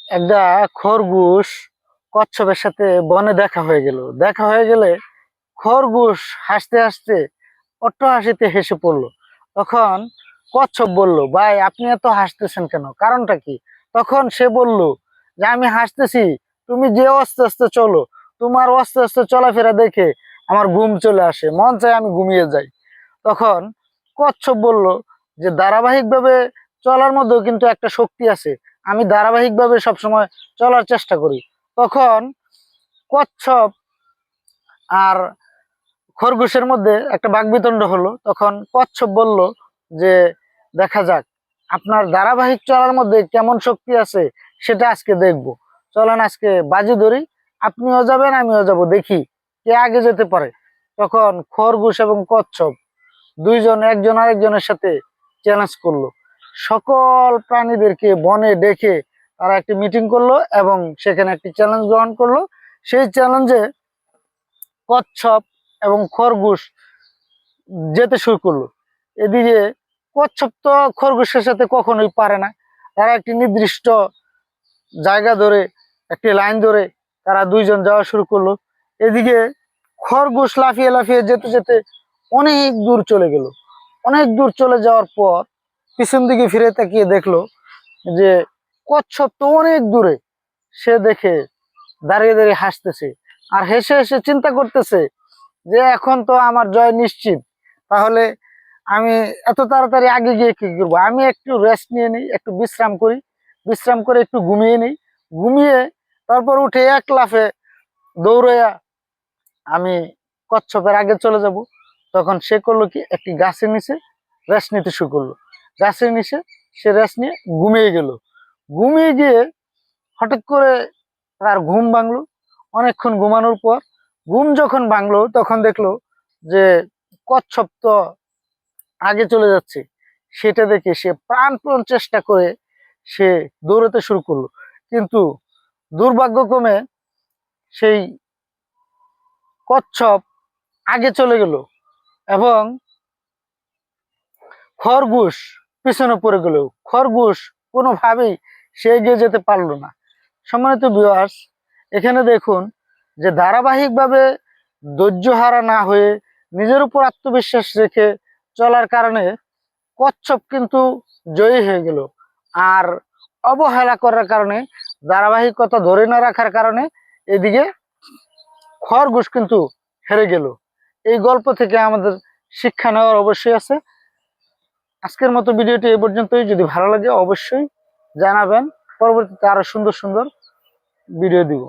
একটা খরগোশ কচ্ছপের সাথে বনে দেখা হয়ে গেল। দেখা হয়ে গেলে খরগোশ হাসতে হাসতে অট্টহাসিতে হেসে পড়লো। তখন কচ্ছপ বলল, ভাই আপনি এত হাসতেছেন কেন, কারণটা কি? তখন সে বলল যে আমি হাসতেছি, তুমি যে আস্তে আস্তে চলো, তোমার আস্তে আস্তে চলাফেরা দেখে আমার ঘুম চলে আসে, মন চায় আমি ঘুমিয়ে যাই। তখন কচ্ছপ বলল যে ধারাবাহিকভাবে চলার মধ্যেও কিন্তু একটা শক্তি আছে, আমি ধারাবাহিকভাবে সবসময় চলার চেষ্টা করি। তখন কচ্ছপ আর খরগোশের মধ্যে একটা বাকবিতণ্ড হলো। তখন কচ্ছপ বলল যে দেখা যাক আপনার ধারাবাহিক চলার মধ্যে কেমন শক্তি আছে, সেটা আজকে দেখব। চলেন আজকে বাজি ধরি, আপনিও যাবেন আমিও যাব, দেখি কে আগে যেতে পারে। তখন খরগোশ এবং কচ্ছপ দুইজন একজন আরেকজনের সাথে চ্যালেঞ্জ করলো। সকল প্রাণীদেরকে বনে ডেকে তারা একটি মিটিং করলো এবং সেখানে একটি চ্যালেঞ্জ গ্রহণ করলো। সেই চ্যালেঞ্জে কচ্ছপ এবং খরগোশ যেতে শুরু করলো। এদিকে কচ্ছপ তো খরগোশের সাথে কখনোই পারে না। তারা একটি নির্দিষ্ট জায়গা ধরে, একটি লাইন ধরে তারা দুইজন যাওয়া শুরু করলো। এদিকে খরগোশ লাফিয়ে লাফিয়ে যেতে যেতে অনেক দূর চলে গেল। অনেক দূর চলে যাওয়ার পর পিছন দিকে ফিরে তাকিয়ে দেখলো যে কচ্ছপ তো অনেক দূরে। সে দেখে দাঁড়িয়ে দাঁড়িয়ে হাসতেছে আর হেসে হেসে চিন্তা করতেছে যে এখন তো আমার জয় নিশ্চিত। তাহলে আমি এত তাড়াতাড়ি আগে গিয়ে কি করবো, আমি একটু রেস্ট নিয়ে নিই, একটু বিশ্রাম করি, বিশ্রাম করে একটু ঘুমিয়ে নিই, ঘুমিয়ে তারপর উঠে এক লাফে দৌড়ে আমি কচ্ছপের আগে চলে যাব। তখন সে করলো কি, একটি গাছের নিচে রেস্ট নিতে শুরু করলো। গাছের নিচে সে রেস্ট নিয়ে ঘুমিয়ে গেল। ঘুমিয়ে গিয়ে হঠাৎ করে তার ঘুম ভাঙলো। অনেকক্ষণ ঘুমানোর পর ঘুম যখন ভাঙলো তখন দেখলো যে কচ্ছপ তো আগে চলে যাচ্ছে। সেটা দেখে সে প্রাণপণ চেষ্টা করে সে দৌড়াতে শুরু করলো। কিন্তু দুর্ভাগ্যক্রমে সেই কচ্ছপ আগে চলে গেল এবং খরগোশ পিছনে পড়ে গেল। খরগোশ কোনোভাবেই সে এগিয়ে যেতে পারলো না। সম্মানিত ভিউয়ার্স, এখানে দেখুন যে ধারাবাহিকভাবে ধৈর্য হারা না হয়ে নিজের উপর আত্মবিশ্বাস রেখে চলার কারণে কচ্ছপ কিন্তু জয়ী হয়ে গেল। আর অবহেলা করার কারণে, ধারাবাহিকতা ধরে না রাখার কারণে এদিকে খরগোশ কিন্তু হেরে গেল। এই গল্প থেকে আমাদের শিক্ষা নেওয়ার অবশ্যই আছে। আজকের মতো ভিডিওটি এই পর্যন্তই। যদি ভালো লাগে অবশ্যই জানাবেন, পরবর্তীতে আরো সুন্দর সুন্দর ভিডিও দিব।